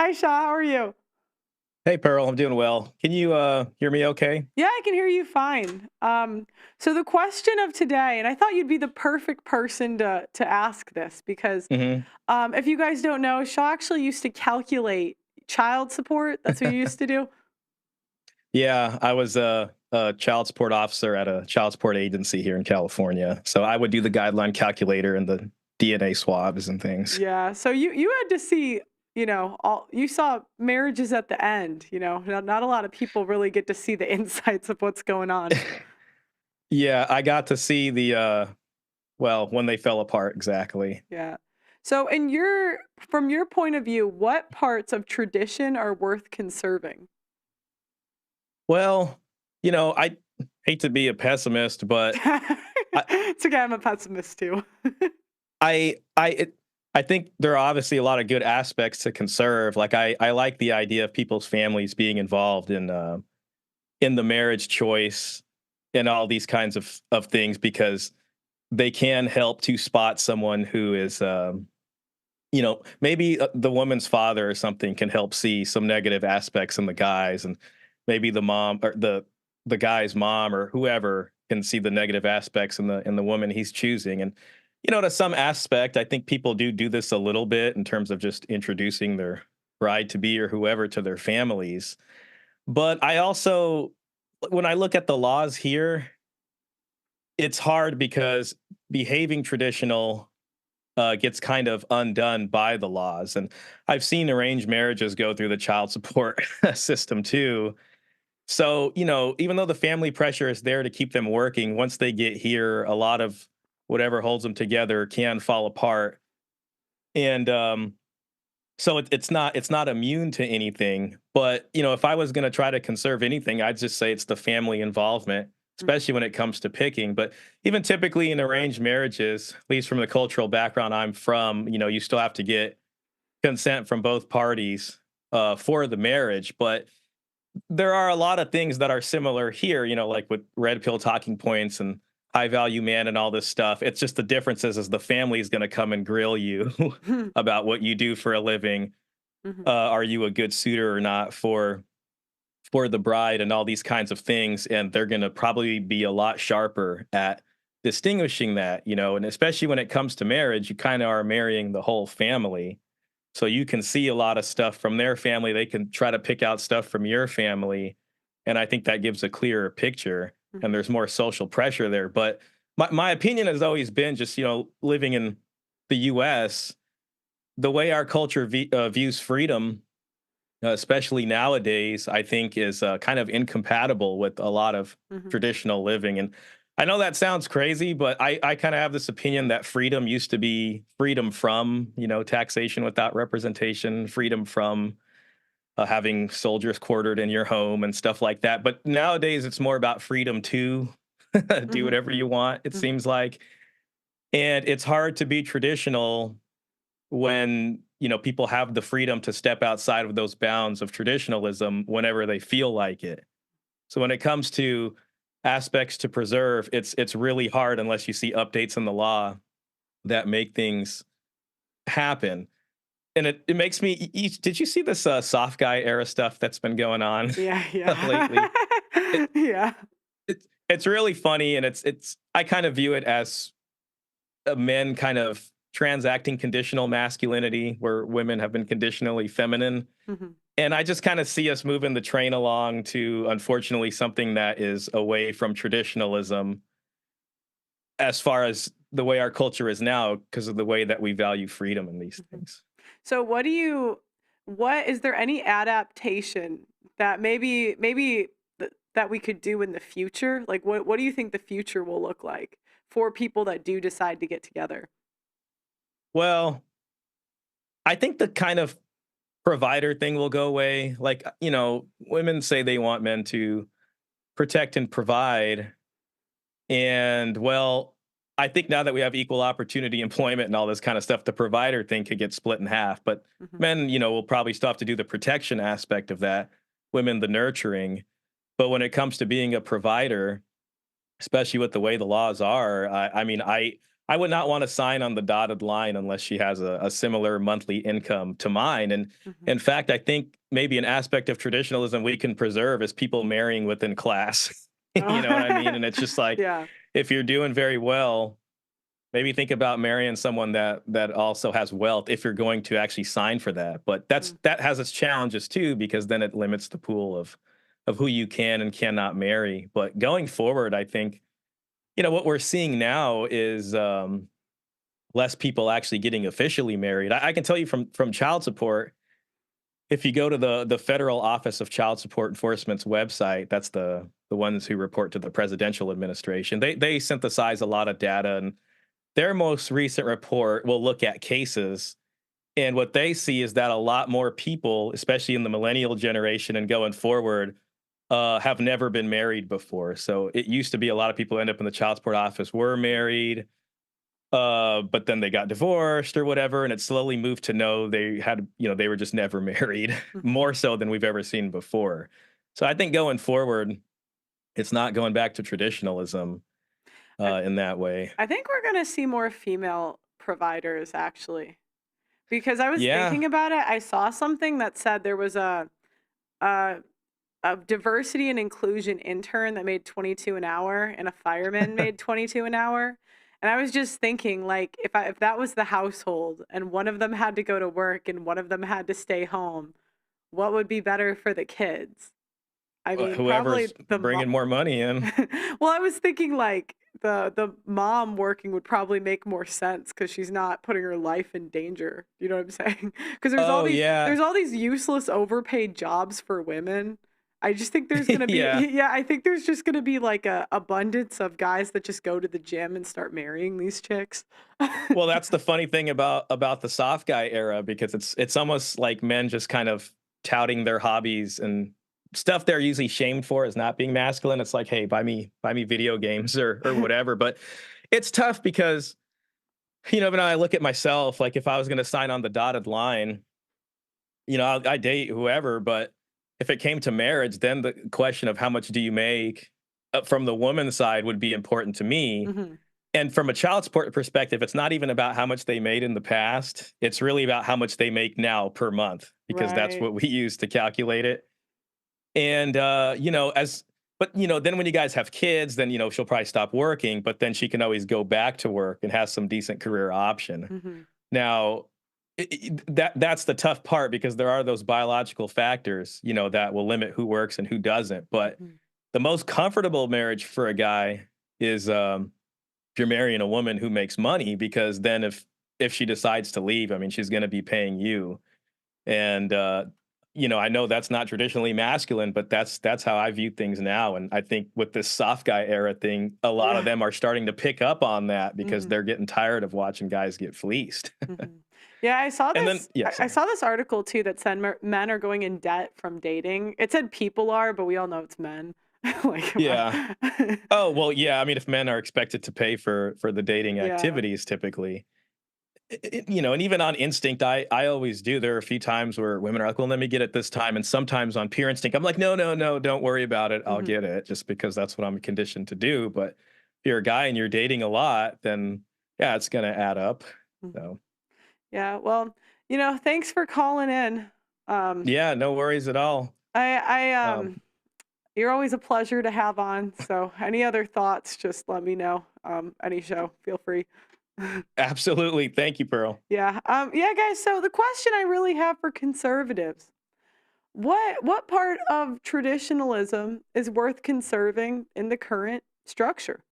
Hi, Shaw. How are you? Hey, Pearl, I'm doing well. Can you hear me okay? Yeah, I can hear you fine. So the question of today, and I thought you'd be the perfect person to ask this because hmm if you guys don't know, Shaw actually used to calculate child support. That's what you used to do. Yeah, I was a child support officer at a child support agency here in California. So I would do the guideline calculator and the DNA swabs and things. Yeah. So you had to see, all you saw marriages at the end. Not a lot of people really get to see the insights of what's going on. Yeah, I got to see the well, when they fell apart exactly. Yeah. So from your point of view, what parts of tradition are worth conserving? Well, I hate to be a pessimist, but I It's okay, I'm a pessimist too. I I it, I think there are obviously a lot of good aspects to conserve. Like I like the idea of people's families being involved in the marriage choice and all these kinds of things because they can help to spot someone who is maybe the woman's father or something can help see some negative aspects in the guys, and maybe the mom or the guy's mom or whoever can see the negative aspects in the woman he's choosing. And to some aspect I think people do this a little bit in terms of just introducing their bride to be or whoever to their families. But I also, when I look at the laws here, it's hard because behaving traditional gets kind of undone by the laws. And I've seen arranged marriages go through the child support system too. So, even though the family pressure is there to keep them working, once they get here, a lot of whatever holds them together can fall apart. And so it's not immune to anything. But if I was going to try to conserve anything, I'd just say it's the family involvement, Mhm. especially when it comes to picking. But even typically in arranged marriages, at least from the cultural background I'm from, you still have to get consent from both parties for the marriage. But there are a lot of things that are similar here, like with red pill talking points and high value man and all this stuff. It's just the differences is the family is going to come and grill you about what you do for a living. Mhm. Are you a good suitor or not for the bride and all these kinds of things? And they're going to probably be a lot sharper at distinguishing that, and especially when it comes to marriage, you kind of are marrying the whole family. So you can see a lot of stuff from their family. They can try to pick out stuff from your family. And I think that gives a clearer picture and Mhm. there's more social pressure there. But my opinion has always been just, living in the US, the way our culture views freedom, especially nowadays, I think is kind of incompatible with a lot of Mhm. traditional living. And I know that sounds crazy, but I kind of have this opinion that freedom used to be freedom from, taxation without representation, freedom from having soldiers quartered in your home and stuff like that. But nowadays, it's more about freedom to do Mhm. whatever you want, it Mhm. seems like. And it's hard to be traditional when people have the freedom to step outside of those bounds of traditionalism whenever they feel like it. So when it comes to aspects to preserve, it's really hard unless you see updates in the law that make things happen. And it makes me did you see this soft guy era stuff that's been going on Yeah, yeah. lately? it, Yeah. it's really funny, and it's I kind of view it as men kind of transacting conditional masculinity where women have been conditionally feminine. Mhm. And I just kind of see us moving the train along to, unfortunately, something that is away from traditionalism as far as the way our culture is now, because of the way that we value freedom in these Mhm. things. So what is there any adaptation that that we could do in the future? Like what do you think the future will look like for people that do decide to get together? Well, I think the kind of provider thing will go away. Like, women say they want men to protect and provide. And well, I think now that we have equal opportunity employment and all this kind of stuff, the provider thing could get split in half. But Mhm. men, will probably still have to do the protection aspect of that, women, the nurturing. But when it comes to being a provider, especially with the way the laws are, I mean, I would not want to sign on the dotted line unless she has a similar monthly income to mine. And Mhm. in fact, I think maybe an aspect of traditionalism we can preserve is people marrying within class. You know what I mean? Oh, And it's just like yeah. if you're doing very well, maybe think about marrying someone that also has wealth if you're going to actually sign for that. But Mm. that has its challenges too, because then it limits the pool of who you can and cannot marry. But going forward, I think, what we're seeing now is less people actually getting officially married. I can tell you from child support, if you go to the Federal Office of Child Support Enforcement's website, that's the ones who report to the presidential administration. They synthesize a lot of data, and their most recent report will look at cases. And what they see is that a lot more people, especially in the millennial generation and going forward, have never been married before. So it used to be a lot of people end up in the child support office were married, but then they got divorced or whatever, and it slowly moved to no, they had, they were just never married, Mhm. more so than we've ever seen before. So I think going forward, it's not going back to traditionalism I in that way. I think we're gonna see more female providers actually. Because I was Yeah. thinking about it, I saw something that said there was a a diversity and inclusion intern that made 22 an hour and a fireman made 22 an hour. And I was just thinking like if that was the household and one of them had to go to work and one of them had to stay home, what would be better for the kids? I mean, Whoever's probably the bringing more money in. well, I was thinking like the mom working would probably make more sense because she's not putting her life in danger. You know what I'm saying? Because Oh yeah. there's all these useless overpaid jobs for women. I just think there's gonna be Yeah. yeah, I think there's just gonna be like a abundance of guys that just go to the gym and start marrying these chicks. Well, that's the funny thing about the soft guy era, because it's almost like men just kind of touting their hobbies and stuff they're usually shamed for as not being masculine. It's like, hey, buy me video games or whatever. But it's tough because, when I look at myself, like if I was going to sign on the dotted line, I date whoever, but if it came to marriage, then the question of how much do you make from the woman's side would be important to me. Mhm. And from a child support perspective, it's not even about how much they made in the past. It's really about how much they make now per month, because that's Right. what we use to calculate it. And then when you guys have kids, then she'll probably stop working, but then she can always go back to work and have some decent career option. Mhm. Now, that's the tough part, because there are those biological factors, that will limit who works and who doesn't. But Mhm. the most comfortable marriage for a guy is if you're marrying a woman who makes money, because then if she decides to leave, I mean, she's going to be paying you. And I know that's not traditionally masculine, but that's how I view things now. And I think with this soft guy era thing, a lot of Yeah. them are starting to pick up on that because Mhm. they're getting tired of watching guys get fleeced. Mhm. Yeah, And then yeah, I sorry. saw this article too that said men are going in debt from dating. It said people are, but we all know it's men. Like, come Yeah. on. Oh, well, yeah, I mean, if men are expected to pay for the dating Yeah. activities typically, and even on instinct, I always do. There are a few times where women are like, "Well, let me get it this time," and sometimes on pure instinct, I'm like, "No, no, no, don't worry about it. I'll Mhm. get it," just because that's what I'm conditioned to do. But if you're a guy and you're dating a lot, then yeah, it's gonna add up. Mhm. So Yeah, well, thanks for calling in. Um, yeah, no worries at all. I Um, you're always a pleasure to have on. So any other thoughts, just let me know. Any show, feel free. absolutely. Thank you, Pearl. Yeah. Yeah, guys, so the question I really have for conservatives, what part of traditionalism is worth conserving in the current structure?